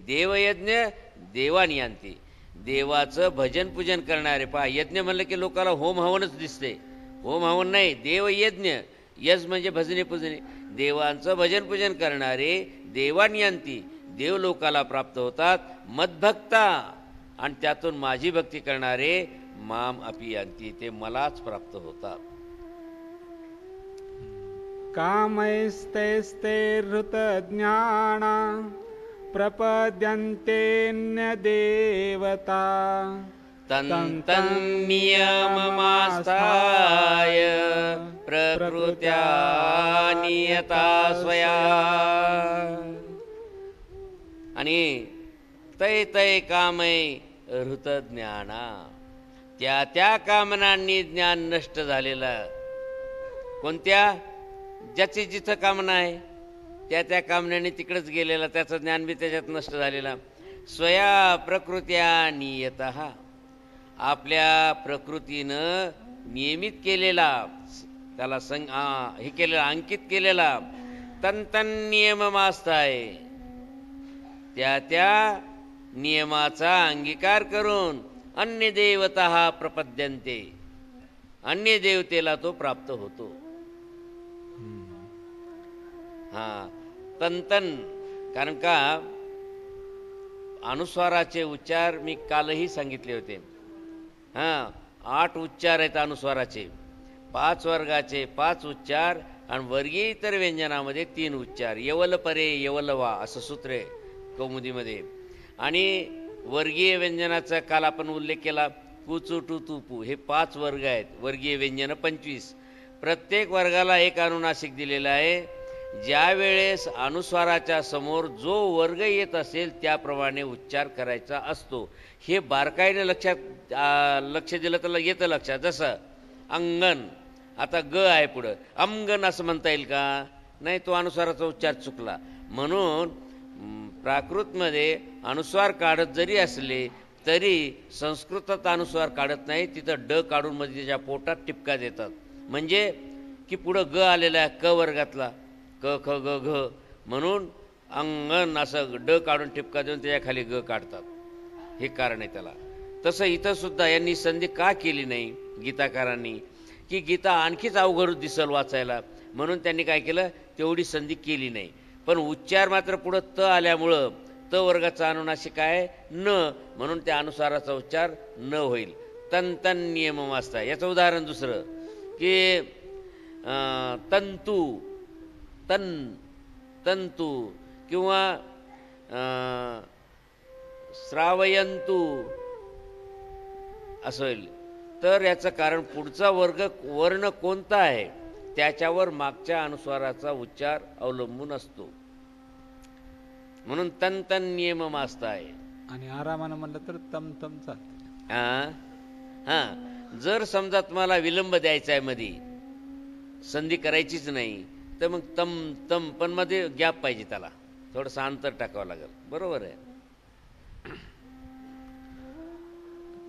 देवयज्ञ देवानियांती, देवाचं भजन पूजन करणारे. पहा, यज्ञ म्हणलं की लोकाला होम हवनच दिसते. होम हवन नाही, देवयज्ञ. यज म्हणजे भजने पूजने. देवांचं भजन पूजन करणारे देवानियांती, देव लोकाला प्राप्त होतात. मद्भक्ता, आणि त्यातून माझी भक्ती करणारे माम अपियांती, ते मलाच प्राप्त होतात. कामैस्तैस्ते हृतज्ञाना प्रपद्यन्तेऽन्यदेवता तन्नियममास्थाय प्रकृत्या नियता स्वया. आणि तै तै कामै हृतज्ञाना, त्या त्या कामनांनी ज्ञान नष्ट झालेलं. कोणत्या? ज्याची जिथं कामना आहे त्या त्या कामनेने तिकडेच गेलेला, त्याचं ज्ञान बी त्याच्यात नष्ट झालेला. स्वया प्रकृत्या नियतः, आपल्या प्रकृतीनं नियमित केलेला, त्याला हे केलेला, अंकित केलेला. तन नियममास्ताय, त्या त्या नियमाचा अंगीकार करून अन्य देवता प्रपद्यन्ते, अन्य देवतेला तो प्राप्त होतो. तन, कारण का अनुस्वाराचे उच्चार मी कालही सांगितले होते. 8 उच्चार आहेत अनुस्वाराचे, 5 वर्गाचे 5 उच्चार, आणि वर्गीय इतर व्यंजनामध्ये 3 उच्चार. यवल परे यवल वा असं सूत्र आहे कौमुदीमध्ये. आणि वर्गीय व्यंजनाचा काल आपण उल्लेख केला. कुचू टू तुपू हे 5 वर्ग आहेत. वर्गीय व्यंजन 25. प्रत्येक वर्गाला एक अनुनासिक दिलेला आहे. ज्या वेळेस अनुस्वाराच्या समोर जो वर्ग येत असेल त्याप्रमाणे उच्चार करायचा असतो. हे बारकाईने लक्ष दिलं तर येतं लक्षात. जसं अंगण, आता ग आहे पुढं, अमगन असं म्हणता येईल का? नाही, तो अनुस्वाराचा उच्चार चुकला. म्हणून प्राकृतमध्ये अनुस्वार काढत जरी असले तरी संस्कृतात अनुस्वार काढत नाही. तिथं ड काढून मध्ये त्याच्या पोटात टिपका देतात. म्हणजे की पुढं ग आलेला आहे क वर्गातला, क ख ग घ, म्हणून अंगण असं ड काढून टिपका देऊन त्याच्या खाली ग काढतात. हे कारण आहे त्याला. तसं इथं सुद्धा यांनी संधी का केली नाही गीताकारांनी, की गीता आणखीच अवघड दिसल वाचायला, म्हणून त्यांनी काय केलं, तेवढी संधी केली नाही. पण उच्चार मात्र पुढं त आल्यामुळं त वर्गाचा अनुनासिक आहे न, म्हणून त्या अनुसाराचा उच्चार न होईल. तन नियम वाचता. याचं उदाहरण दुसरं की तंतू, तंतू, किंवा श्रावयंतू असं होईल. तर याचं कारण पुढचा वर्ण कोणता आहे त्याच्यावर मागच्या अनुस्वाराचा उच्चार अवलंबून असतो. म्हणून तन नियम मास्त आहे. आणि आरामानं म्हणलं तर तम चालते. जर समजा तुम्हाला विलंब द्यायचा आहे, मध्ये संधी करायचीच नाही, तर मग तम पण मध्ये गॅप पाहिजे, त्याला थोडंसं अंतर टाकावं लागेल. बरोबर आहे.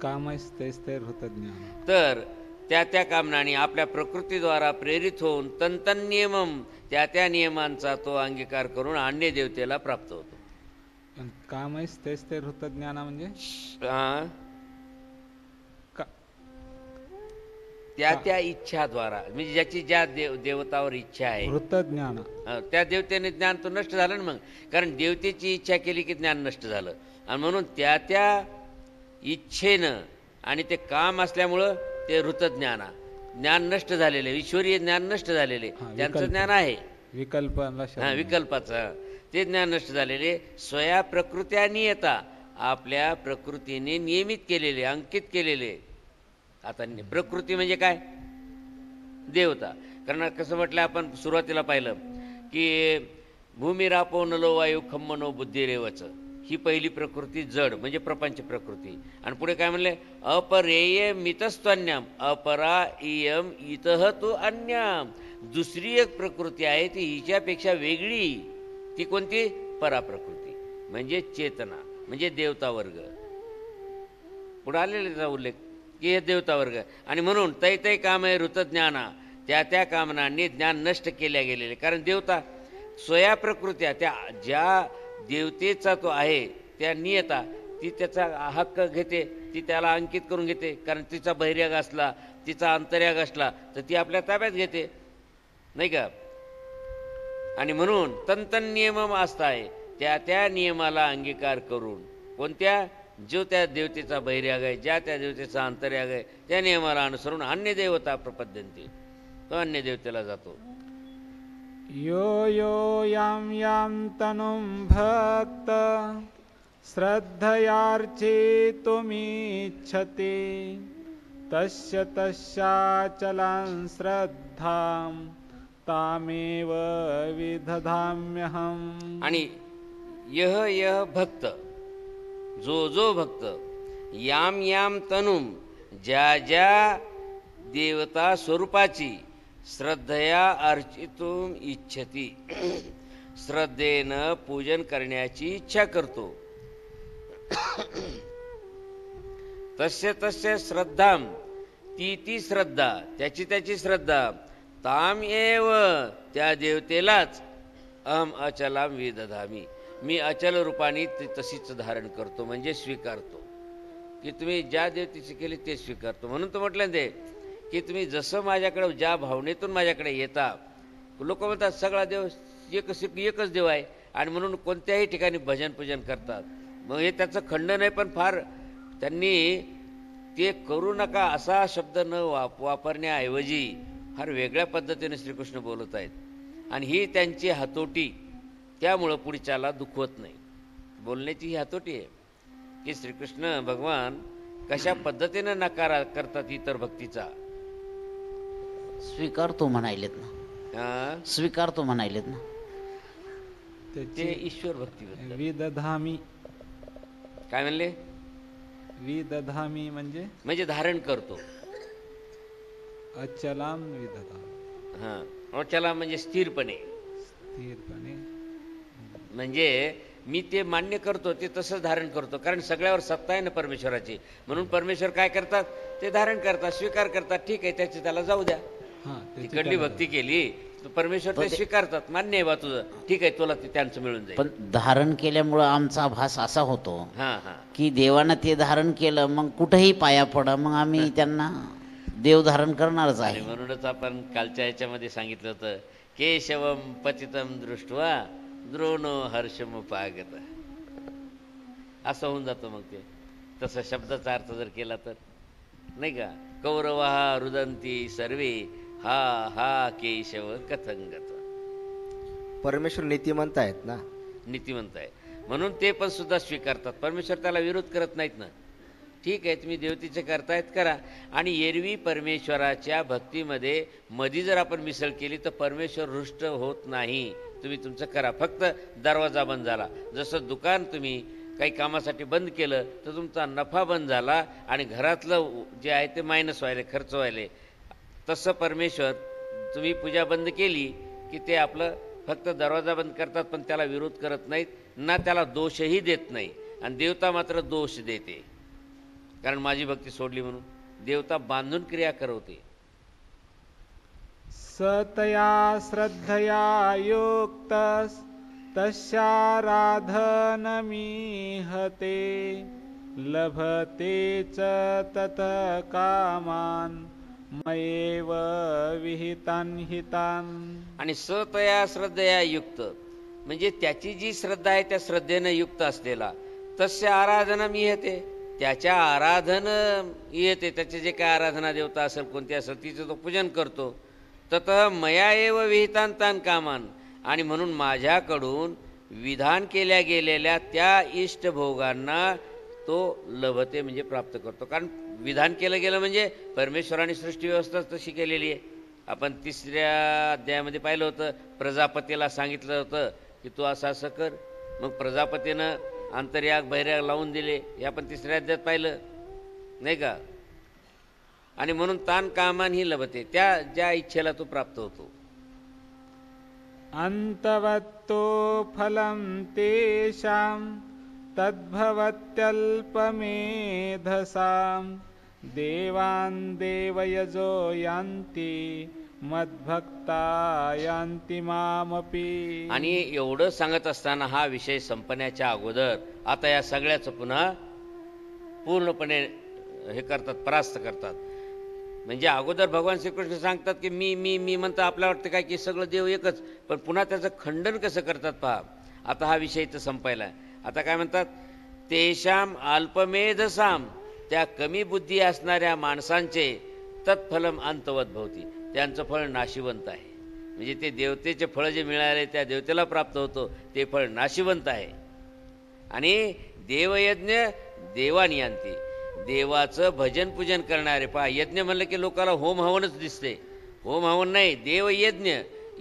कामैस्तैस्ते हृतज्ञान, तर त्या त्या कामनाने आपल्या प्रकृतीद्वारा प्रेरित होऊन तन नियमम, त्या त्या नियमांचा तो अंगीकार करून अन्य देवतेला प्राप्त होतो. कामैस्तैस्ते हृतज्ञान म्हणजे त्या त्या इच्छाद्वारा, म्हणजे ज्याची ज्या देवतावर इच्छा आहे हृतज्ञान, त्या देवतेने ज्ञान तो नष्ट झालं ना. मग कारण देवतेची इच्छा केली की ज्ञान नष्ट झालं. आणि म्हणून त्या त्या इच्छेनं, आणि ते काम असल्यामुळं ते हृतज्ञाना, ज्ञान नष्ट झालेले, ईश्वरीय ज्ञान नष्ट झालेले, त्यांचं ज्ञान आहे विकल्पाचं, ते ज्ञान नष्ट झालेले. स्वया प्रकृत्या नियता, आपल्या प्रकृतीने नियमित केलेले, अंकित केलेले. आता प्रकृती म्हणजे काय? देवता. कारण कसं म्हटलं आपण सुरुवातीला पाहिलं की भूमिरापो नलो वायू खम्मनो बुद्धिरेवच, ही पहिली प्रकृती जड म्हणजे प्रपंच प्रकृती. आणि पुढे काय म्हणले? अपरेय मितस्त्वन्यम अपरा इयम इतः तु अन्यम, दुसरी एक प्रकृती आहे ती हिच्यापेक्षा वेगळी. ती कोणती? पराप्रकृती, म्हणजे चेतना, म्हणजे देवता वर्ग. पुढे आलेला उल्लेख की हे देवता वर्ग. आणि म्हणून तै काम आहे ऋतज्ञाना, त्या त्या कामनांनी ज्ञान नष्ट केल्या गेलेले. कारण देवता स्वया प्रकृत्या, त्या ज्या देवतेचा तो आहे त्या नियता ती त्याचा हक्क घेते, ती त्याला अंकित करून घेते. कारण तिचा बहिर्याग असला, तिचा अंतर्याग असला तर ती आपल्या ताब्यात घेते, नाही का. आणि म्हणून तंतन नियमम असताय, त्या त्या नियमाला अंगीकार करून, कोणत्या, जो त्या देवतेचा बहिर्याग आहे, ज्या त्या देवतेचा अंतर्याग आहे, त्या नियमाला अनुसरून अन्य देवता प्रपद्यन्ते, तो अन्य देवतेला जातो. यो यो यां यां तनुं भक्त श्रद्धयार्चितुमीच्छति तस्य तस्याचलां श्रद्धां तामेव विदधाम्यहम्. आणि यह यह भक्त, जो जो भक्त, याम याम तनुम, ज्या ज्या देवता स्वरूपाची श्रद्धया अर्चितुम इच्छती, श्रद्धेनं पूजन करण्याची इच्छा करतो, तस्य तस्य श्रद्धाम, ती ती श्रद्धा, त्याची त्याची श्रद्धा, ताम एव, त्या देवतेलाच, अहम अचलाम विदधामी, मी अचल रूपाने ती तशीच धारण करतो, म्हणजे स्वीकारतो. की तुम्ही ज्या देवतेची केली ते स्वीकारतो. म्हणून तो म्हटलं ते की तुम्ही जसं माझ्याकडे ज्या भावनेतून माझ्याकडे येता, लोक म्हणतात सगळा देव एकच देव आहे आणि म्हणून कोणत्याही ठिकाणी भजन पूजन करतात. मग हे त्याचं खंडन आहे, पण फार त्यांनी ते करू नका असा शब्द न वापरण्याऐवजी फार वेगळ्या पद्धतीने श्रीकृष्ण बोलत आहेत. आणि ही त्यांची हातोटी, त्यामुळं पुढच्याला दुखवत नाही. बोलण्याची ही हातोटी आहे की श्रीकृष्ण भगवान कशा पद्धतीने नकार करतात इतर भक्तीचा. स्वीकारतो म्हणायलेत ना, स्वीकारतो म्हणायलेत ना, ते ईश्वर भक्ती. विदधामी काय म्हणले? विदधामी म्हणजे धारण करतो. अचलाम विदधामी, अचला म्हणजे स्थिरपणे, म्हणजे मी ते मान्य करतो, ते तसंच धारण करतो. कारण सगळ्यावर सत्ता आहे ना परमेश्वराची, म्हणून परमेश्वर काय करतात, ते धारण करतात, स्वीकार करतात. ठीक आहे, त्याची त्याला जाऊ द्या. तिकडली भक्ती केली परमेश्वर ते स्वीकारतात, मान्य आहे बा तुझं, ठीक आहे, तुला ते त्यांचं मिळून जाईल. पण धारण केल्यामुळं आमचा आभास असा होतो की देवानं ते धारण केलं, मग कुठेही पाया पडा, मग आम्ही त्यांना देव धारण करणारच आहे. म्हणूनच आपण कालच्या याच्यामध्ये सांगितलं होतं, केशवम पतितम दृष्ट्वा द्रोणो हर्षमुपागत, असं होऊन जातं. मग ते तसा शब्दाचा अर्थ जर केला तर, नाही का, कौरवा रुदंती सर्वे हा हा केशव कथंगत. परमेश्वर नीतिमंत आहेत ना, नीतिमंत आहे म्हणून ते पण सुद्धा स्वीकारतात. परमेश्वर त्याला विरोध करत नाहीत ना. ठीक आहे, तुम्ही देवतेचे करतायत करा. आणि एरवी परमेश्वराच्या भक्तीमध्ये मधी जर आपण मिसळ केली तर परमेश्वर रुष्ट होत नाही. तुम्ही तुमचं करा, फक्त दरवाजा बंद झाला. जसं दुकान तुम्ही काही कामासाठी बंद केलं तर तुमचा नफा बंद झाला आणि घरातलं जे आहे ते मायनस व्हायले, खर्च व्हायले. तसं परमेश्वर, तुम्ही पूजा बंद केली की ते आपलं फक्त दरवाजा बंद करतात, पण त्याला विरोध करत नाहीत ना, त्याला दोषही देत नाही. आणि देवता मात्र दोष देते, कारण माझी भक्ती सोडली म्हणून. देवता बांधून क्रिया करवते. सतया श्रद्धया युक्त तस्याराधनमीहते लभते च तत कामान मयेव विहितान हितान. आणि सतया श्रद्धया युक्त म्हणजे त्याची जी श्रद्धा आहे त्या श्रद्धेनं युक्त असलेला, तस्य आराधना मी येते, त्याच्या आराधन येते, त्याचे जे काय आराधना देवता असेल, कोणती असेल, तिचं तो पूजन करतो. तत मया एव विहितांतान कामान, आणि म्हणून माझ्याकडून विधान केल्या गेलेल्या त्या इष्टभोगांना तो लभते म्हणजे प्राप्त करतो. कारण विधान केलं गेलं म्हणजे परमेश्वराने सृष्टी व्यवस्था तशी केलेली आहे. आपण 3ऱ्या अध्यायामध्ये पाहिलं होतं, प्रजापतीला सांगितलं होतं की तू असं असं कर. मग प्रजापतीनं अंतर्याग बहिर्याग लावून दिले, हे आपण 3ऱ्या अध्यायात पाहिलं, नाही का. आणि म्हणून तान कामान ही लभते, त्या ज्या इच्छेला तो प्राप्त होतो. अंतवत्तो फलं तेषां तद्भवत्यल्पमेधसां देवान् देवयजो यान्ति मद्भक्ता यान्ति मामपि. आणि एवढं सांगत असताना हा विषय संपण्याच्या अगोदर आता या सगळ्याचं पुन्हा पूर्णपणे हे करतात, परास्त करतात. म्हणजे अगोदर भगवान श्रीकृष्ण सांगतात की मी मी मी म्हणता आपल्याला वाटतं काय की सगळं देव एकच, पण पुन्हा त्याचं खंडन कसं करतात पहा. आता हा विषय इथं संपायला. आता काय म्हणतात, तेषाम अल्पमेधसाम, त्या कमी बुद्धी असणाऱ्या माणसांचे तत्फलम अंतवत भवती, त्यांचं फळ नाशिवंत आहे. म्हणजे ते देवतेचे फळ जे मिळाले त्या देवतेला प्राप्त होतो ते फळ नाशिवंत आहे. आणि देवयज्ञ देवानी आणते, देवाचं भजन पूजन करणारे. पहा, यज्ञ म्हणलं की लोकांना होम हवनच दिसते. होम हवन नाही, देवयज्ञ.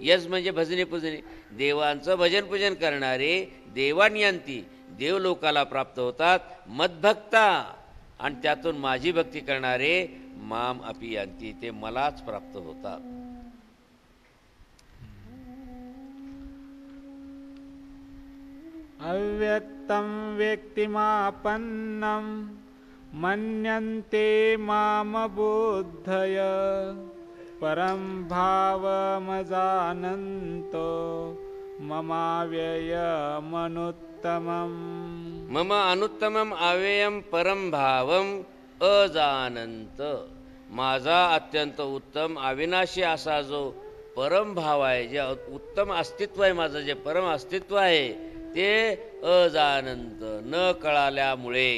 यज म्हणजे भजने पूजने. देवांचं भजन पूजन करणारे देवानियंती, देव लोकाला प्राप्त होतात. मद्भक्ता, आणि त्यातून माझी भक्ती करणारे माम अपि यांती, ते मलाच प्राप्त होतात. अव्यक्तं व्यक्तिमापन्नं मन्यन्ते मामबुद्धय, परं भावमजानन्तो ममाव्ययमनुत्तमम्. मम अनुत्तमम अव्ययम परम भावम अजानंत, माझा अत्यंत उत्तम अविनाशी असा जो परम भाव आहे, जे उत्तम अस्तित्व आहे, माझं जे परम अस्तित्व आहे ते अजानंत, न कळाल्यामुळे.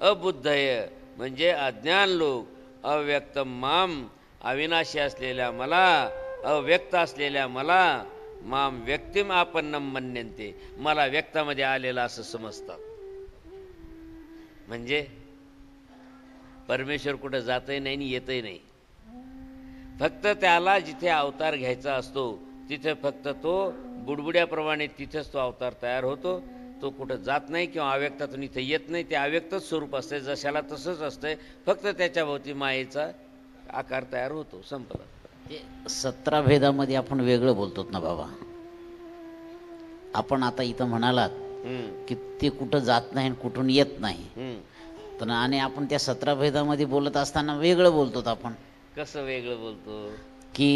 अबुद्धय म्हणजे अज्ञान लोक. अव्यक्त माम, अविनाशी असलेल्या मला, अव्यक्त असलेल्या मला, माम व्यक्तिम आपन्नम मन्यन्ते, मला व्यक्तामध्ये आलेलं असं समजतात. म्हणजे परमेश्वर कुठं जातही नाही आणि येतही नाही. फक्त त्याला जिथे अवतार घ्यायचा असतो तिथे फक्त तो बुडबुड्याप्रमाणे तिथेच तो अवतार तयार होतो. तो कुठं जात नाही किंवा अव्यक्तातून इथे येत नाही. ते अव्यक्तच स्वरूप असते, जशाला तसंच असतंय, फक्त त्याच्या भोवती मायेचा आकार तयार होतो. संपला. ते 17 भेदामध्ये आपण वेगळं बोलतो ना बाबा. आपण आता इथं म्हणालात की ते कुठं जात नाही आणि कुठून येत नाही, तर आणि आपण त्या 17 भेदामध्ये बोलत असताना वेगळं बोलतो. आपण कसं वेगळं बोलतो की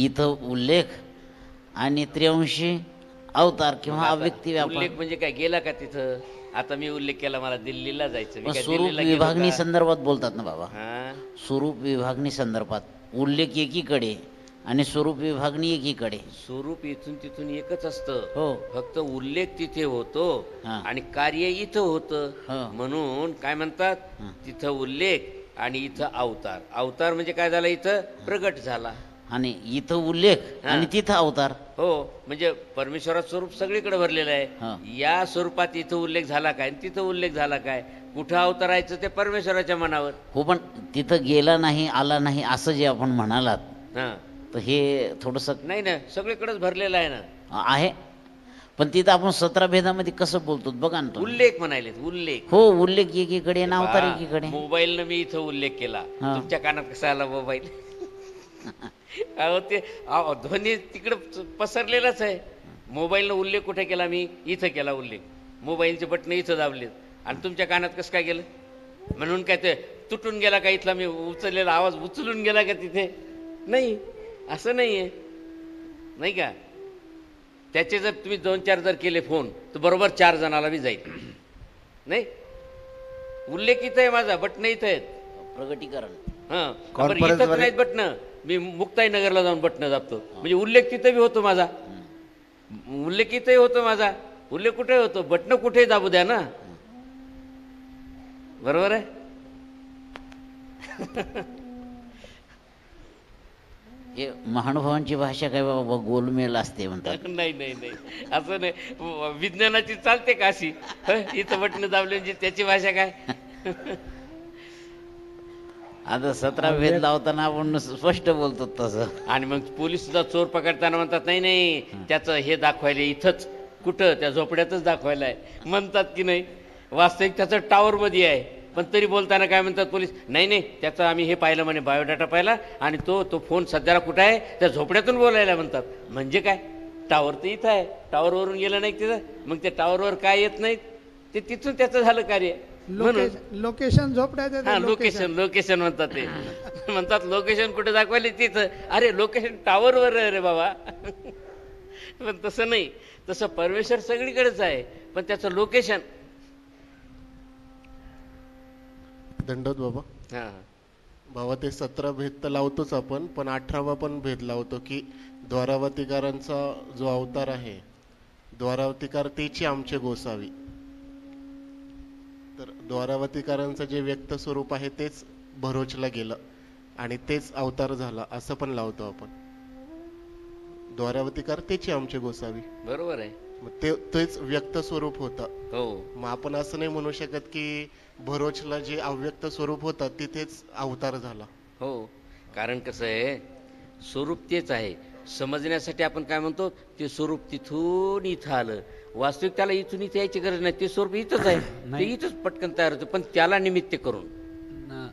इथं उल्लेख आणि त्रिअंशी अवतार किंवा अव्यक्ती व्यापार. उल्लेख म्हणजे काय, गेला का तिथं? आता मी उल्लेख केला, मला दिल्लीला जायचं, मी काय स्वरूप दिल्लीला गेलो विभागणी का? संदर्भात बोलतात ना बाबा. हा? स्वरूप विभागणी संदर्भात उल्लेख एकीकडे आणि स्वरूप विभागणी एकीकडे. स्वरूप इथून तिथून एकच असतं. हो. फक्त उल्लेख तिथे होतो हा. आणि कार्य इथं होतं. हो. म्हणून काय म्हणतात, तिथं उल्लेख आणि इथं अवतार. अवतार म्हणजे काय झालं, इथं प्रगट झाला. आणि इथं उल्लेख आणि तिथं अवतार. हो, म्हणजे परमेश्वराचं स्वरूप सगळीकडे भरलेलं आहे. या स्वरूपात इथं उल्लेख झाला काय आणि तिथं उल्लेख झाला काय, कुठं अवतारायचं ते परमेश्वराच्या मनावर. हो, पण तिथं गेला नाही, आला नाही असं जे आपण म्हणालात, हा, तर हे थोडस नाही ना, सगळीकडेच भरलेलं आहे ना. आहे. पण तिथं आपण 17 भेदामध्ये कसं बोलतो बघा ना. उल्लेख म्हणायले, उल्लेख. हो, उल्लेख एकीकडे आणि अवतार एकीकडे. मोबाईलनं मी इथं उल्लेख केला, तुमच्या कानात कसा आला मोबाईल? अहो ते ध्वनी तिकडं पसरलेलाच आहे. मोबाईलनं उल्लेख कुठे केला मी? इथं केला उल्लेख. मोबाईलचे बटन इथं दाबलेत आणि तुमच्या कानात कसं काय गेलं? म्हणून काय ते तुटून गेला का इथला मी उचललेला आवाज उचलून गेला का तिथे? नाही, असं नाही आहे, नाही का? त्याचे जर तुम्ही 2-4 जर केले फोन तर बरोबर 4 जणाला बी जाईल. नाही, उल्लेख इथं आहे माझा, बटन इथं आहेत. प्रगटीकरण. हा, इथंच नाहीत बटन. मी मुक्ताईनगरला जाऊन बटन दाबतो, म्हणजे उल्लेख तिथं बी होतो माझा, उल्लेख इथंही होतो माझा. उल्लेख कुठे होतो? बटन कुठे दाबू द्या ना, बरोबर आहे. हे महानुभावांची भाषा काय बाबा गोलमेल असते म्हणतात. नाही नाही नाही, असं नाही. विज्ञानाची चालते का अशी? इथं बटन दाबले म्हणजे त्याची भाषा काय? आता 17 भेद लावताना आपण स्पष्ट बोलतो तसं. आणि मग पोलीस सुद्धा चोर पकडताना म्हणतात नाही नाही त्याचं हे दाखवायला इथंच, कुठं त्या झोपड्यातच दाखवायला आहे म्हणतात की नाही. वास्तविक त्याचं टावरमध्ये आहे, पण तरी बोलताना काय म्हणतात पोलीस, नाही नाही त्याचं आम्ही हे पाहिलं म्हणे, बायोडाटा पाहिला आणि तो फोन सध्याला कुठं आहे, त्या झोपड्यातून बोलायला म्हणतात. म्हणजे काय, टावर तर इथं आहे, टावरवरून गेलं नाही तिथं, मग त्या टावरवर काय येत नाहीत ते तिथून त्याचं झालं कार्य. म्हणून लोकेशन झोपड्याचं, लोकेशन म्हणतात ते. म्हणतात लोकेशन कुठे दाखवले तिथं. अरे लोकेशन टावरवर आहे रे बाबा. पण तसं नाही, तसं परमेश्वर सगळीकडेच आहे, पण त्याचं लोकेशन. दंडोत बाबा. हां बाबा ते 17 भेद तर लावतोच आपण, पण 18वा पण भेद लावतो की द्वारावतीकारांचा जो अवतार आहे, द्वारावतीकार तेची आमचे गोसावी. तर द्वारावतीकारांचं जे व्यक्त स्वरूप आहे तेच भरोचला गेलं आणि तेच अवतार झाला असं पण लावतो आपण. द्वारावतीकार तेची आमचे गोसावी, बरोबर आहे. मग तेच व्यक्त स्वरूप होतं. हो मग आपण असं नाही म्हणू शकत की भरोचला जे अव्यक्त स्वरूप होतं तिथेच अवतार झाला. हो, कारण कसं आहे, स्वरूप तेच आहे. समजण्यासाठी आपण काय म्हणतो, ते स्वरूप तिथून इथं आलं. वास्तविक त्याला इथून इथे यायची गरज नाही, ते स्वरूप इथंच आहे, ते इथंच पटकन तयार होतं. पण त्याला निमित्त करून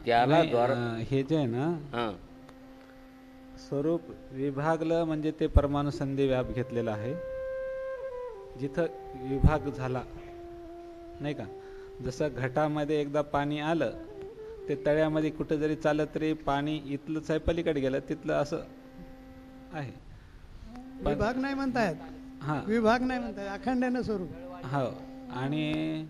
त्याला द्वारा हे जे आहे ना, हां स्वरूप विभागलं म्हणजे ते परमाणुसंधी व्याप घेतलेला आहे. जिथं विभाग झाला नाही का, जसं घटामध्ये एकदा पाणी आलं, ते तळ्यामध्ये कुठं जरी चाललं तरी पाणी इथलंच आहे, पलीकडे गेलं तिथलं असं आहे. विभाग नाही म्हणतायत, हां विभाग नाही म्हणतायत, अखंड स्वरूप. हो. आणि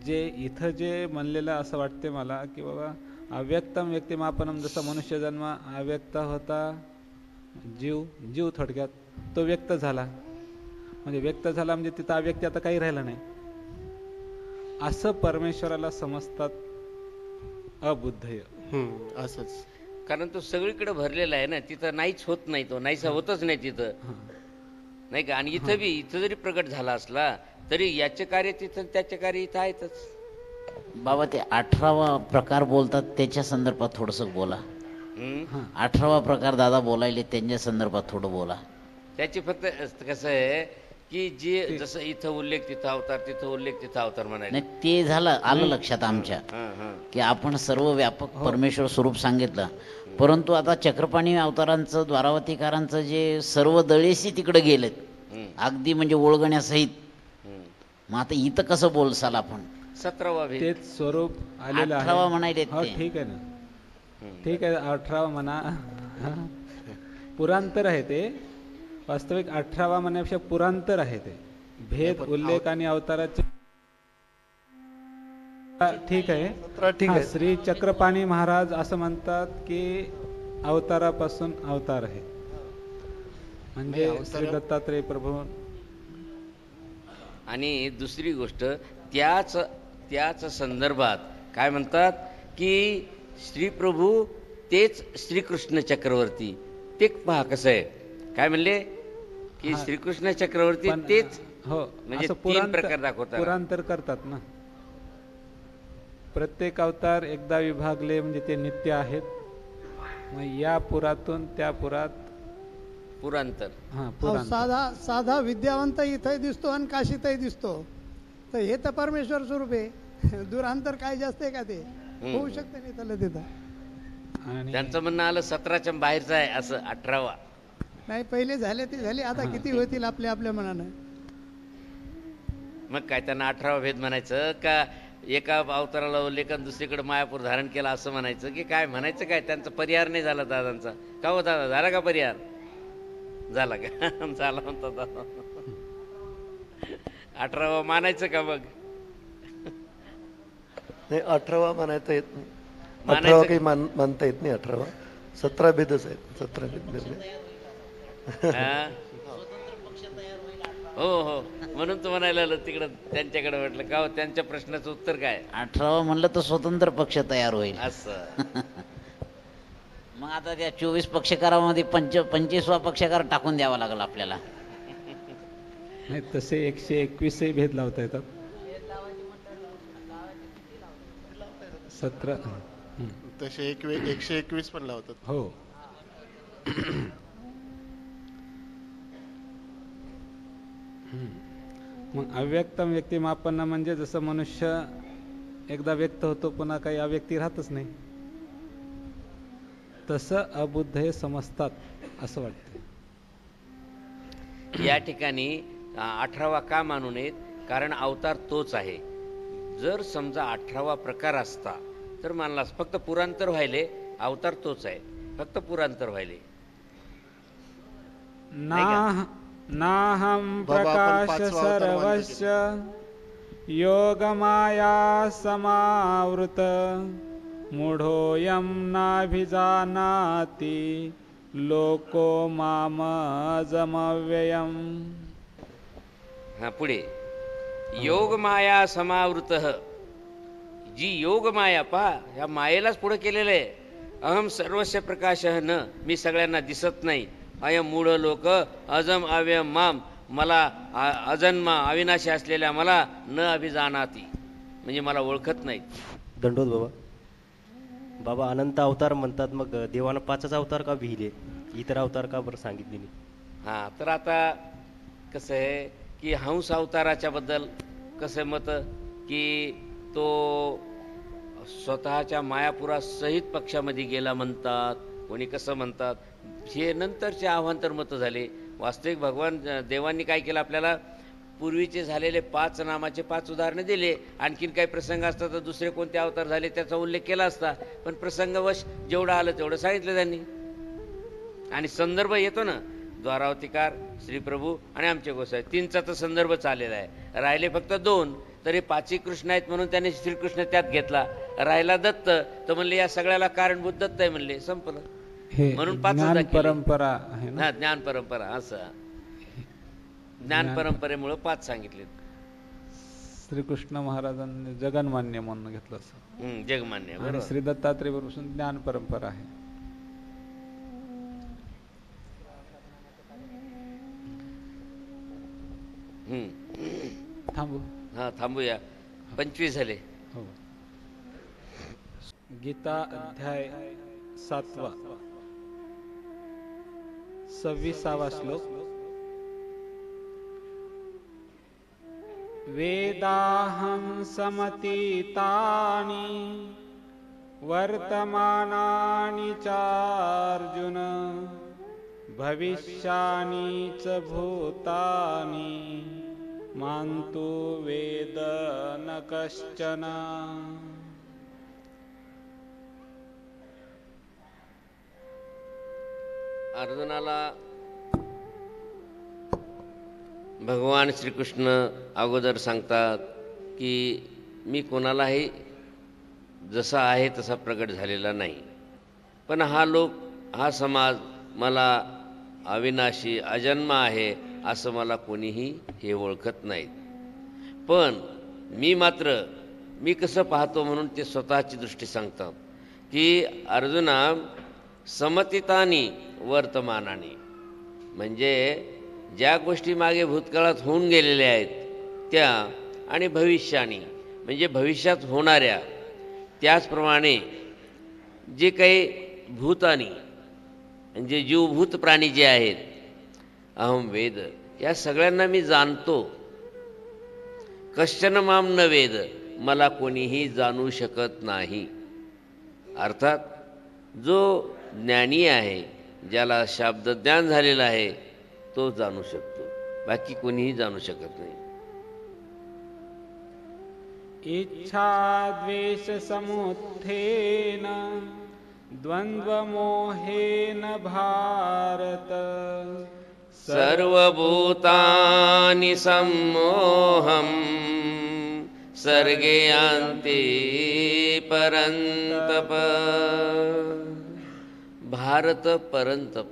जे इथं जे म्हणलेलं असं वाटते मला की बाबा अव्यक्तम व्यक्तिमापनम, जसं मनुष्य जन्म अव्यक्त होता, जीव थोडक्यात तो व्यक्त झाला, म्हणजे व्यक्त झाला म्हणजे तिथं अव्यक्ती आता काही राहिलं नाही, असं परमेश्वराला समजतात अबुद्धय. असंच, कारण तो सगळीकडे भरलेला आहे ना, तिथं नाहीच होत नाही, तो नाहीसा होतच नाही तिथं, नाही का. आणि इथं जरी प्रगट झाला असला तरी याचे कार्य तिथं, त्याचे कार्य इथं आहेतच. बाबा ते 18वा प्रकार बोलतात त्याच्या संदर्भात थोडस बोला. 18वा प्रकार दादा बोलायले त्यांच्या संदर्भात थोडं बोला. त्याची फक्त कसं आहे की जे जसं इथं उल्लेख तिथं अवतार, तिथं उल्लेख तिथं अवतार म्हणायला नाही, ते झालं, आलं लक्षात आमच्या की आपण सर्व व्यापक परमेश्वर स्वरूप सांगितलं. परंतु आता चक्रपाणी अवतारांचं, द्वारावतीकारांचं जे सर्व दळेसी तिकडे गेलेत, अगदी म्हणजे ओळगण्यासहित. मग आता इथं कसं बोलसाल आपण? 17वा भेद तेच स्वरूप आलेलं 18वा आहे. म्हणायले हो ते. ठीक आहे ना, ठीक आहे, 18वा म्हणा. पुरांतर आहे ते, वास्तविक 18वा म्हणण्यापेक्षा पुरांतर आहे ते. भेद, उल्लेख आणि अवताराचे ठीक आहे. ठीक हा, आहे. श्री चक्रपाणी महाराज असं म्हणतात की अवतारापासून अवतार आहे, म्हणजे श्री दत्तात्रय प्रभू. आणि दुसरी गोष्ट त्याच संदर्भात काय म्हणतात की श्री प्रभू तेच श्रीकृष्ण चक्रवर्ती. ते पहा कसं आहे, काय म्हणले की श्रीकृष्ण चक्रवर्ती तेच, हो, म्हणजे असं 3 प्रकार दाखवतात. पुरांतर करतात ना. प्रत्येक अवतार एकदा विभागले म्हणजे ते नित्य आहेत. मग या पुरातून त्या पुरात पुरांतर. साधा साधा विद्यावंत इथंही दिसतो आणि काशीतही दिसतो, तर हे तर परमेश्वर स्वरूप आहे. दुरांतर काय जास्त आहे का? ते होऊ शकते नाही त्याला तिथं. आणि त्यांचं म्हणणं आलं 17च्या बाहेरचं आहे असं. 18वा नाही, पहिले झाले ते झाले, आता किती होतील आपल्या आपल्या मनानं. मग काय त्यांना 18वा भेद म्हणायचं का? एका अवताराला उल्लेख दुसरीकडे मायापूर धारण केला असं म्हणायचं की काय म्हणायचं? काय त्यांचा परिहार नाही झाला दादांचा का? हो दादा, झाला का परिहार? झाला का? झाला म्हणतात दादा. 18वा मानायचं का मग? नाही, 18वा म्हणायचं येत नाही. मानायचं 18वा काही मानता येत नाही. 18वा 17 भेदच आहेत. 17 भेद. हो हो, म्हणून तू म्हणायला आलं तिकडं त्यांच्याकडे म्हटलं का? त्यांच्या प्रश्नाचं उत्तर काय? 18वा म्हणलं तर स्वतंत्र पक्ष तयार होईल असं. मग आता त्या 24 पक्षकारामध्ये 25वा पक्षकार टाकून द्यावा लागला आपल्याला. नाही, तसे 121 भेद लावता येतात. 17 तसे 121 पण लावतात. हो. मग अव्यक्तम व्यक्तिमापन म्हणजे जसं मनुष्य एकदा व्यक्त होतो, पुन्हा काही अव्यक्ती राहतच नाही, तसं अबुद्ध हे समजतात असं वाटतं. या ठिकाणी 18वा का मानू नयेत? कारण अवतार तोच आहे. जर समजा 18वा प्रकार असता तर मानलास. फक्त पुरांतर व्हायले, अवतार तोच आहे, फक्त पुरांतर व्हायले. नाहं बाबा, आपण प्रकाश पाचवा अवतार मानतो की सर्वस्य योगमाया समावृत मूढोऽयं नाभिजानाति लोको मामजमव्ययम्. हा पुढे योग माया समावृत. जी योग माया पहा, ह्या मायेलाच पुढे केलेलं आहे. अहम सर्वस्य प्रकाश न, मी सगळ्यांना दिसत नाही. अयम मूढ लोक अजम अव्ययम माम, मला अजन्मा अविनाशी असलेल्या मला न अभिजानाती, म्हणजे मला ओळखत नाहीत. दंडोत बाबा. बाबा अनंत अवतार म्हणतात, मग देवानं 5च अवतार का लिहिले, इतर अवतार का बरं सांगितले नाही? हां, तर आता कसं आहे की हंस अवताराच्या बद्दल कसं मत की तो स्वतःच्या मायापुरासहित पक्षामध्ये गेला म्हणतात, कोणी कसं म्हणतात. हे नंतरचे अवांतर मतं झाले. वास्तविक भगवान देवांनी काय केलं, आपल्याला पूर्वीचे झालेले 5 नामाचे 5 उदाहरणं दिले. आणखीन काही प्रसंग असतात तर दुसरे कोणते अवतार झाले त्याचा उल्लेख केला असता, पण प्रसंगवश जेवढं आलं तेवढं सांगितलं त्यांनी. आणि संदर्भ येतो ना, द्वारावतीकार, श्रीप्रभू आणि आमचे गोसाई, 3चा तर संदर्भ चाललेला आहे. राहिले फक्त 2, तरी 5ही कृष्ण आहेत म्हणून त्याने श्रीकृष्ण त्यात घेतला. राहिला दत्त, तर म्हणले या सगळ्याला कारणभूत दत्त आहे म्हणले, संपलं. हे म्हणून 5 ज्ञान परंपरा आहे ना. हा, ज्ञान परंपरा. असं ज्ञान परंपरेमुळे 5 सांगितले. श्रीकृष्ण महाराजांनी जगन्मान्य म्हणून घेतलं असं. जगमान्य, आणि बरोबर. श्री दत्तात्रय पासून ज्ञान परंपरा आहे. थांबू. हा, थांबूया. 25 झाले. हो. गीता अध्याय 7, 26वा श्लोक. वेदाहं समतीतानि वर्तमानानि चार्जुन भविष्यानि च भूतानि मान्तु वेद न कश्चन. अर्जुनाला भगवान श्रीकृष्ण अगोदर सांगतात की मी कोणालाही जसा आहे तसा प्रगट झालेला नाही, पण हा लोक, हा समाज मला अविनाशी अजन्म आहे असं मला कोणीही हे ओळखत नाहीत. पण मी कसं पाहतो म्हणून ते स्वतःची दृष्टी सांगतात की अर्जुना समतितानी वर्तमानानी, म्हणजे ज्या गोष्टी मागे भूतकाळात होऊन गेलेल्या आहेत त्या, आणि भविष्यानी म्हणजे भविष्यात होणाऱ्या, त्याचप्रमाणे जे काही भूतानी म्हणजे जीवभूत प्राणी जे आहेत, अहम वेद, या सगळ्यांना मी जाणतो. कश्चन माम न वेद, मला कोणीही जाणू शकत नाही. अर्थात जो ज्ञानी आहे, ज्याला शाब्दज्ञान झालेलं आहे, तो जाणू शकतो, बाकी कोणीही जाणू शकत नाही. इच्छा द्वेष समुत्थेन द्वंद्वमोहेन भारत सर्वभूतानि सम्मोहं सर्गे यान्ति परन्तप. भारत परंतप.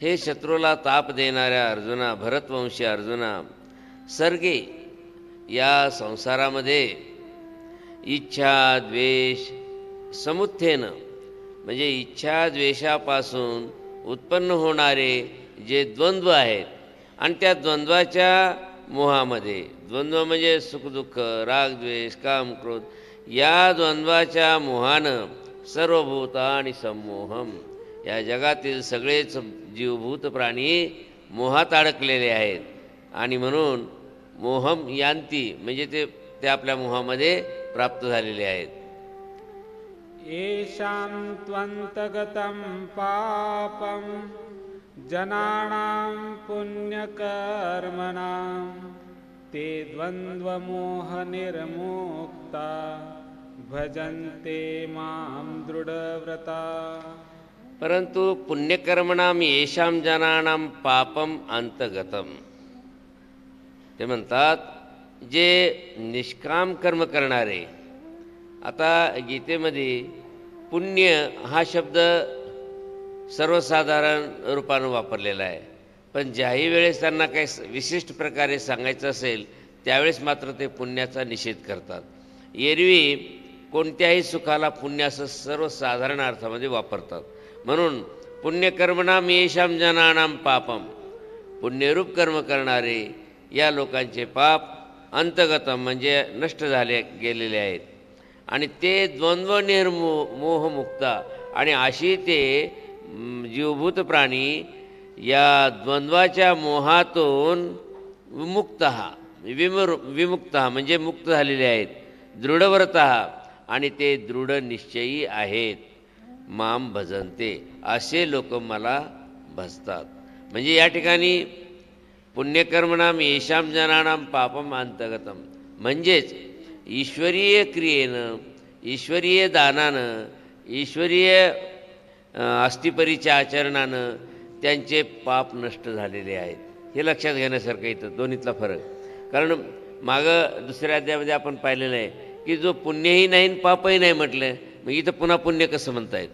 हे शत्रूला ताप देणाऱ्या अर्जुना, भरतवंशी अर्जुना, सर्गे, या संसारामध्ये इच्छा द्वेष समुत्थेन म्हणजे इच्छा द्वेषापासून उत्पन्न होणारे जे द्वंद्व आहेत, आणि त्या द्वंद्वाच्या मोहामध्ये, द्वंद्व म्हणजे सुखदुःख, राग द्वेष काम क्रोध, या द्वंद्वाच्या मोहानं सर्वभूतानि सम्मोहम, या जगातील सगळेच जीवभूत प्राणी मोहात अडकलेले आहेत. आणि म्हणून मोहम यांती म्हणजे ते आपल्या मोहामध्ये प्राप्त झालेले आहेत. येषां त्वन्तगतं पापं जनानां पुण्यकर्मणां ते द्वन्द्वमोहनिर्मुक्ता भजन्ते मां दृढव्रता. परंतु पुण्यकर्मणाम येषां जनानां पापम अंतगतम. ते म्हणतात जे निष्काम कर्म करणारे. आता गीतेमध्ये पुण्य हा शब्द सर्वसाधारण रूपानं वापरलेला आहे, पण ज्याही वेळेस त्यांना काही विशिष्ट प्रकारे सांगायचं असेल त्यावेळेस मात्र ते पुण्याचा निषेध करतात. एरवी कोणत्याही सुखाला पुण्य असं सर्वसाधारण अर्थामध्ये वापरतात. म्हणून पुण्यकर्मणाम येषां जनानां पापम, पुण्यरूप कर्म करणारे या लोकांचे पाप अंतगतम म्हणजे नष्ट झाले गेलेले आहेत. आणि ते द्वंद्व मोहमुक्ता, आणि अशी ते जीवभूत प्राणी या द्वंद्वाच्या मोहातून विमुक्त म्हणजे मुक्त झालेले आहेत. दृढव्रत, आणि ते दृढ निश्चयी आहेत. माम भजन्ते, असे लोक मला भजतात. म्हणजे या ठिकाणी पुण्यकर्मणाम येषां जनानां पापम अंतगतम म्हणजेच ईश्वरीय क्रियेनं, ईश्वरीय दानानं, ईश्वरीय अस्थिपरीच्या आचरणानं त्यांचे पाप नष्ट झालेले आहेत. हे लक्षात घेण्यासारखं इथं दोन्हीतला फरक. कारण मागं दुसऱ्या अध्यायामध्ये आपण पाहिलेलं आहे की जो पुण्यही नाही पापही नाही म्हटलं, मग इथं पुन्हा पुण्य कसं म्हणतायत.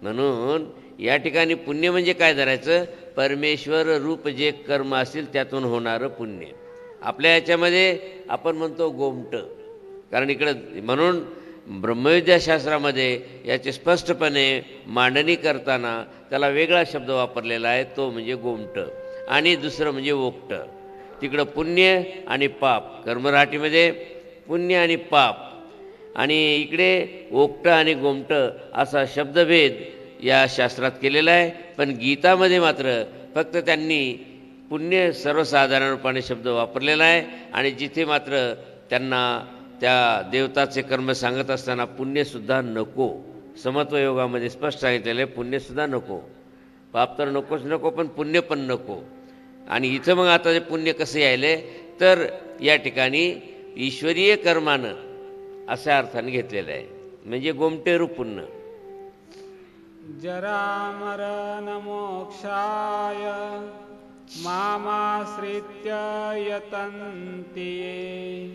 म्हणून या ठिकाणी पुण्य म्हणजे काय धरायचं, परमेश्वर रूप जे कर्म असतील त्यातून होणारं पुण्य. आपल्या याच्यामध्ये आपण म्हणतो गोमट, कारण इकडं म्हणून ब्रह्मविद्याशास्त्रामध्ये याचे स्पष्टपणे मांडणी करताना त्याला वेगळा शब्द वापरलेला आहे, तो म्हणजे गोमट, आणि दुसरं म्हणजे ओक्ट. तिकडं पुण्य आणि पाप, कर्मराटीमध्ये पुण्य आणि पाप, आणि इकडे ओक्ट आणि गोमट असा शब्दभेद या शास्त्रात केलेला आहे. पण गीतामध्ये मात्र फक्त त्यांनी पुण्य सर्वसाधारणपणे शब्द वापरलेला आहे, आणि जिथे मात्र त्यांना त्या देवताचे कर्म सांगत असताना पुण्यसुद्धा नको, समत्व योगामध्ये स्पष्ट सांगितलेलं आहे पुण्यसुद्धा नको. पाप तर नकोच नको, पण पुण्य पण नको. आणि इथं मग आता जे पुण्य कसं यायले तर या ठिकाणी ईश्वरीय कर्मानं अशा अर्थाने घेतलेलं आहे, म्हणजे गोमटे रूप पुण्य. जरामरण मोक्षाय मामाश्रित्य यतन्ति ये,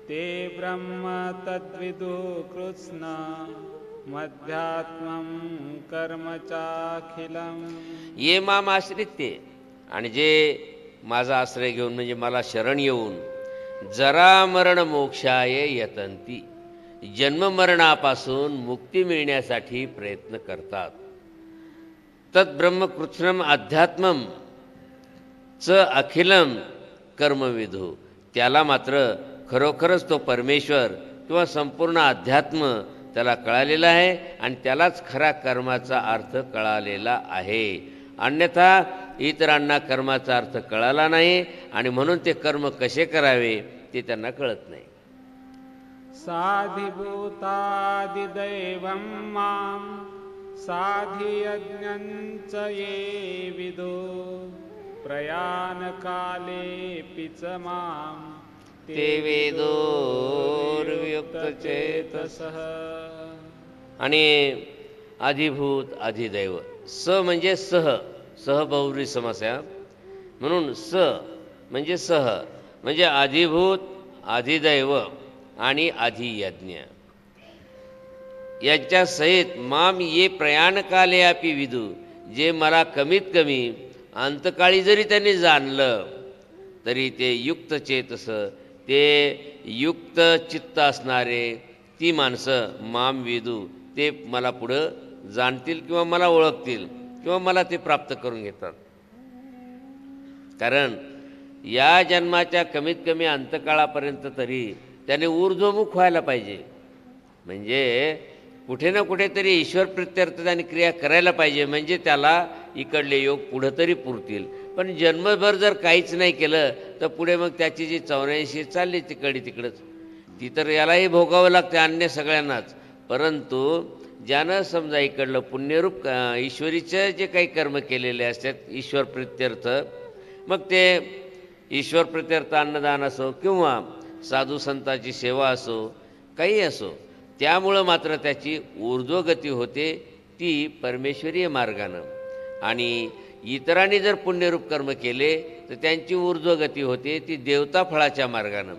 ते ब्रह्म तद्विदु कृत्स्न मध्यात्मं कर्म चाखिलम्. ये माम आश्रित्य, आणि जे माझा आश्रय घेऊन म्हणजे मला शरण येऊन जरा मरण मोक्षाय यतंती, जन्ममरणापासून मुक्ती मिळण्यासाठी प्रयत्न करतात. तत् ब्रह्मकृत्स्नम अध्यात्मम च अखिलम कर्मविधू, त्याला मात्र खरोखरच तो परमेश्वर किंवा संपूर्ण अध्यात्म त्याला कळालेला आहे, आणि त्यालाच खरा कर्माचा अर्थ कळालेला आहे. अन्यथा इतरांना कर्माचा अर्थ कळाला नाही, आणि म्हणून ते कर्म कसे करावे ते त्यांना कळत नाही. साधिभूतादिदैवं मां साधियज्ञञ्च ये विदो, प्रयाणकालेऽपि च मां ते वेदोर्युक्तचेतसः. आणि अधिभूत अधिदैव, स म्हणजे सह, सहबहुव्रीही समास आहे, म्हणून स म्हणजे सह म्हणजे अधिभूत अधिदैव आणि अधियज्ञ यांच्या सहित माम ये प्रयाणकाले अपि विदू, जे मला कमीत कमी अंतकाळी जरी त्यांनी जाणलं तरी ते युक्त चेतस, ते युक्त चित्त असणारे ती माणसं माम विदू, ते मला पुढं जाणतील किंवा मला ओळखतील किंवा मला ते प्राप्त करून घेतात. कारण या जन्माच्या कमीत कमी अंतकाळापर्यंत तरी त्याने ऊर्ध्वमुख व्हायला पाहिजे, म्हणजे कुठे ना कुठेतरी ईश्वर प्रत्यर्थ त्याने क्रिया करायला पाहिजे, म्हणजे त्याला इकडले योग पुढं तरी पुरतील. पण जन्मभर जर काहीच नाही केलं तर पुढे मग त्याची जी 84 चालली तिकडंच, ती तर यालाही भोगावं लागते अन्य सगळ्यांनाच. परंतु ज्यानं समजा इकडलं पुण्यरूप ईश्वरीचं जे काही कर्म केलेले असतात ईश्वर प्रत्यर्थ, मग ते ईश्वर प्रत्यर्थ अन्नदान असो किंवा साधू संतांची सेवा असो काही असो, त्यामुळं मात्र त्याची ऊर्ध्वगती होते ती परमेश्वरीय मार्गानं. आणि इतरांनी जर पुण्यरूप कर्म केले तर त्यांची ऊर्ध्वगती होते ती देवता फळाच्या मार्गानं.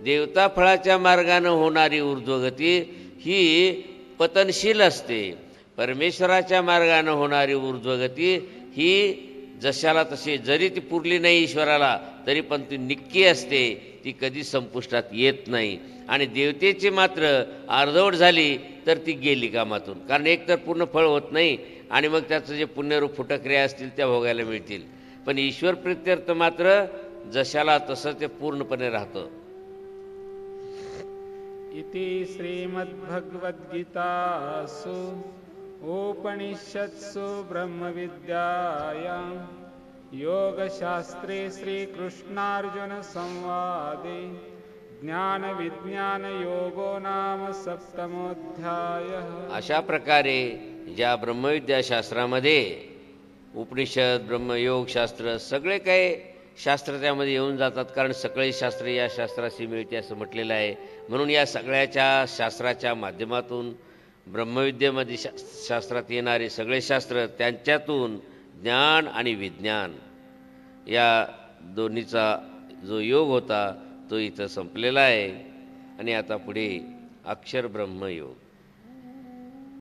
देवता फळाच्या मार्गानं होणारी ऊर्ध्वगती ही पतनशील असते. परमेश्वराच्या मार्गानं होणारी ऊर्ध्वगती ही जशाला तशी, जरी ती पुरली नाही ईश्वराला तरी पण ती निक्की असते, ती कधी संपुष्टात येत नाही. आणि देवतेची मात्र अर्धवट झाली तर ती गेली कामातून, कारण एक तर पूर्ण फळ होत नाही आणि मग त्याचं जे पुण्यरूप फुटक्रिया असतील त्या भोगायला मिळतील. पण ईश्वर प्रित्यर्थ मात्र जशाला तसं ते पूर्णपणे राहतं. इति श्रीमद्भगवद्गीतासु उपनिषत्सु ब्रह्मविद्यायां योगशास्त्रे श्रीकृष्णार्जुनसंवादे ज्ञानविज्ञानयोगो नाम सप्तमोऽध्यायः. अशा प्रकारे ज्या ब्रह्मविद्याशास्त्रामध्ये उपनिषद, ब्रह्मयोगशास्त्र सगळे काही शास्त्र त्यामध्ये येऊन जातात, कारण सगळे शास्त्र या शास्त्राशी मिळते असं म्हटलेलं आहे. म्हणून या सगळ्याच्या शास्त्राच्या माध्यमातून ब्रह्मविद्येमध्ये शास्त्रात येणारे सगळे शास्त्र, त्यांच्यातून ज्ञान आणि विज्ञान या दोन्हीचा जो योग होता तो इथं संपलेला आहे. आणि आता पुढे अक्षर ब्रह्मयोग.